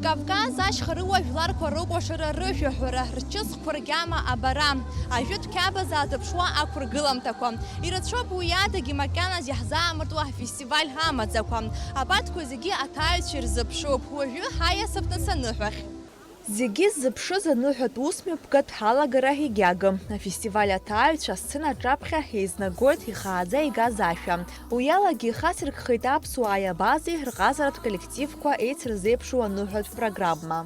Кавказ ашьхарыуа жәларқәа рыкәашара рышәаҳәара, рчысхқәа ргьама абара, ажәытә қьабз аазыԥшуа ақәыргыламҭақәа. Ирацәоуп уи адагьы макьаназ иаҳзаамыртуа ҳфестиваль амаӡақәа. Абарҭқәа зегьы аҭаҩцәа ирзыԥшуп. Уажәы ҳаиасып аныҳәахь. Зегьы ззыԥшыз аныҳәатә усмҩаԥгатә ҳалагара егьагым. Афестиваль аҭаҩцәа асцена аҿаԥхьа еизнагоит ихааӡа игаз ашәа. Уи алагьы ихасыркхеит аԥсуааи абазеи рҟазаратә коллективқәа еицырзеиԥшу аныҳәатә программа.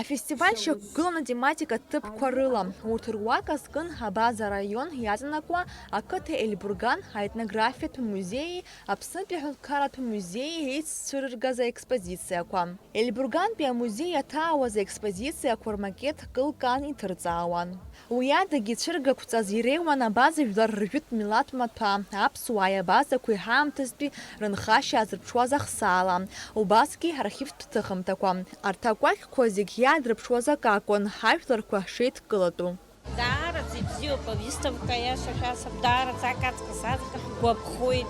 Афестиваль шьақәгыланы тематика ҭыԥқәа рыла. Урҭ руак азкын Абаза араион иаҵанакуа ақыҭа Ельбурган аетнографиатә музеии Аԥснытәи аҳәынҭқарратә музеии еиццәырыргаз аекспозициақәа. Ельбургантәи амузеи иаҭаауаз аекспозициақәа рмакет кылкаан иҭырҵаауан. Уи адагьы ицәыргақәҵаз иреиуан абаза жәлар ржәытә милаҭ маҭәа, аԥсуааи абазақәеи ҳаамҭазтәи рынхашьа азырԥшуаз ахсаала. Убасгьы архивтә ҭыхымҭақәа. Арҭ акәакьқәа зегь иаадырԥшуаз акакәын, ҳажәларқәа шеидкылатәу. Даараӡа ибзиоуп авиставка иаша шәасып, даараӡа акаҵкыс гәаԥхоит,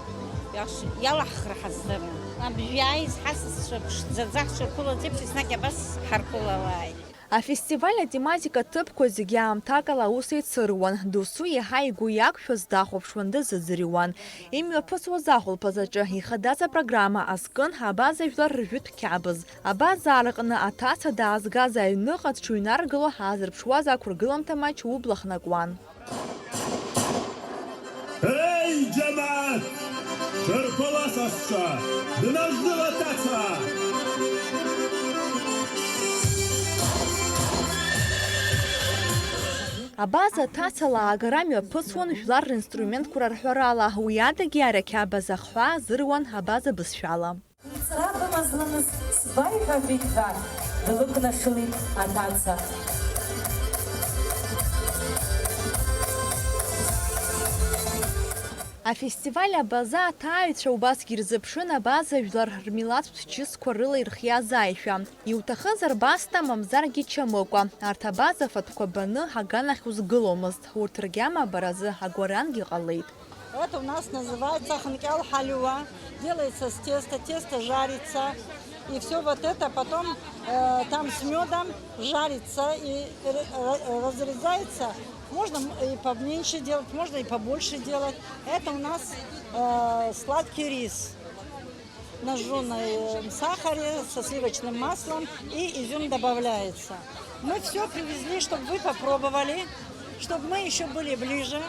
иалаҳхра ҳаздырам. Абжәааиз ҳасасцәа ԥшӡаӡа ҳшырԥылаз еиԥш еснагь абас ҳарԥылалааит. Афестиваль атематика ҭыԥқәа зегьы аамҭакала аус еицыруан. Досу иаҳа игәы иақәшәаз дахәаԥшуан, дазыӡырҩуан. Имҩаԥысуаз ахәылԥазаҿы ихадаз апрограмма азкын абаза жәлар ржәытә қьабз. Абазаарҟны аҭаца даазгаз аҩныҟа дшыҩнаргыло ҳаазырԥшуаз ақәыргыламҭа маҷ убла хнакуан. Ей, џьамаат! Шырԥыла сасцәа! Днаждыла аҭаца! Абаза аҭацала аагара мҩаԥысуан жәлар ринструментқәа рарҳәарала. Уи адагьы арақьабз ахҳәаа азыруан абаза бызшәала. Ицара бымазлымыз сбаиҳәатәит ҳәа длықәнашылеит аҭаца. Афестиваль абаза аҭаҩцәа убасгьы ирзыԥшын абаза жәлар рмилаҭтә ҷысқәа рыла ирхиаз аишәа. Иуҭахызар баста, мамзаргьы чамыкәа. Арҭ абаза фатәқәа баны ҳаганахь узгыломызт. Урҭ ргьама баразы агәарангьы ҟалеит. Это у нас называется ханкял халюа. Делается с теста, тесто жарится. И все вот это потом там с медом жарится и разрезается. Можно и поменьше делать, можно и побольше делать. Это у нас сладкий рис на жженом сахаре со сливочным маслом, и изюм добавляется. Мы все привезли, чтобы вы попробовали, чтобы мы еще были ближе.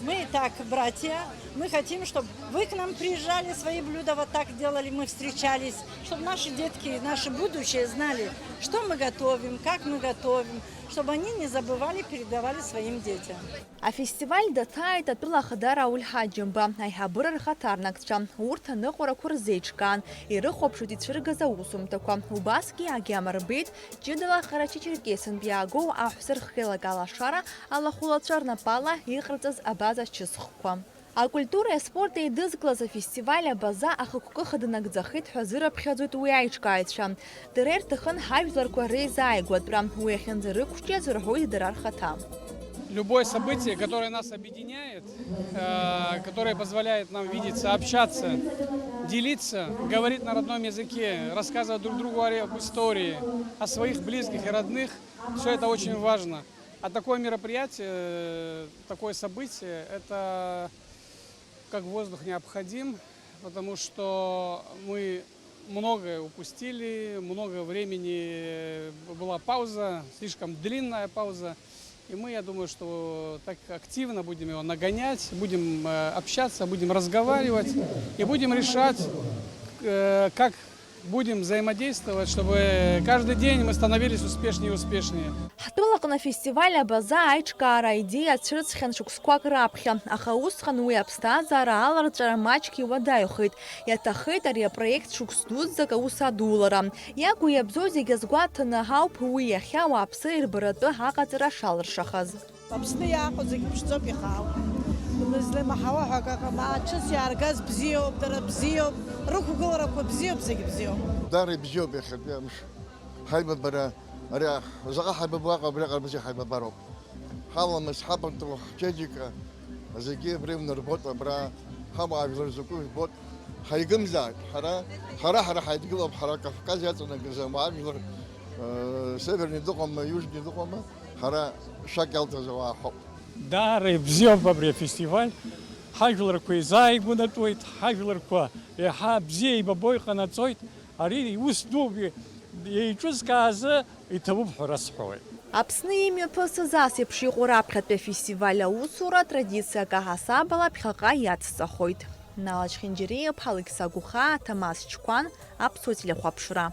Мы и так братья. Мы хотим, чтобы вы к нам приезжали, свои блюда вот так делали, мы встречались, чтобы наши детки, наше будущее знали, что мы готовим, как мы готовим, чтобы они не забывали, передавали своим детям. Афестиваль даҭааит атәыла ахадара Ауль Ҳаџьымба, аиҳабыра рхаҭарнакцәа. Урҭ аныҟәарақәа рзеиҿкаан, ирыхәаԥшит ицәыргаз аусумҭақәа. Убасгьы агьама рбеит ҷыдала Ҟарачы-Черкесынтә иаагоу аҳәса рхеилак алашара алахәылацәа рнапала иҟарҵаз абаза ҷысхқәа. Акультуреи аспорти еидызкылаз афестиваль абаза ахықәкыха днагӡахеит ҳәа зырыԥхьаӡоит уи аиҿкааҩцәа. Дара ирҭахын ҳажәларқәа реизааигәатәра. Уи ахьынӡарықәҿиаз рҳәоит дара рхаҭа. Любое событие, которое нас объединяет, которое позволяет нам видеться, общаться, делиться, говорить на родном языке, рассказывать друг другу об истории, о своих близких и родных, все это очень важно. А такое мероприятие, такое событие, это как воздух необходим, потому что мы многое упустили, много времени была пауза, слишком длинная пауза. И мы, я думаю, что так активно будем его нагонять, будем общаться, будем разговаривать и будем решать, как будем взаимодействовать, чтобы каждый день мы становились успешнее и успешнее. Ҳтәылаҟны афестиваль абаза аиҿкаара аидеиа цәырҵхьан шықәсқәак раԥхьа. Аха усҟан уи аԥсҭазаара аларҵәара маҷк иуадаҩхеит. Иаҭахеит ари апроект шықәс дуӡӡак аус адулара. Иагу иабзоу зегьы азгәаҭаны ҳауп уи иахьа ауааԥсы ирбаратәы аҟаҵара шалыршахаз. Аԥсны иааҟоу зегьы ԥшӡоуп, ихаауп. Излеимаҳауа ҳәа акаҟа ачыс иааргаз бзиоуп, дара бзиоуп, рықәгыларақәа бзиоуп, зегьы бзиоуп. Дара бзиоуп иахьатәи амш. Ҳаибабара, ари заҟа ҳаибабо аҟоу, абриаҟара бзиа ҳаибабароуп. ҳаламыс ҳабату ҳчеџьика зегьы абри рбот абра ҳамаажәлар закәу жәбоит ҳаигымзааит ҳара ҳаидгылоуп ҳара Кавказ иаҵанакыз амаажәлар северни дыҟама, южни дыҟама, ҳара шьак иалҭаз ауаа ҳауп. Даара ибзиоуп абри афестиваль. Ҳажәларқәа изааигәанатәуеит, ҳажәларқәа иаҳа бзиа еибабо иҟанаҵоит. Ари ус дук еиҿызкаазы иҭабуп ҳәа расҳәоит. Аԥсны имҩаԥысыз ас еиԥш иҟоу раԥхьатәи афестиваль аусура традициак аҳасабала ԥхьаҟа иацҵахоит. Нала Чхинџьариа-ԥҳа Алықьса Гәыхаа, Ҭамас Чқәан, Аԥсуа телехәаԥшра.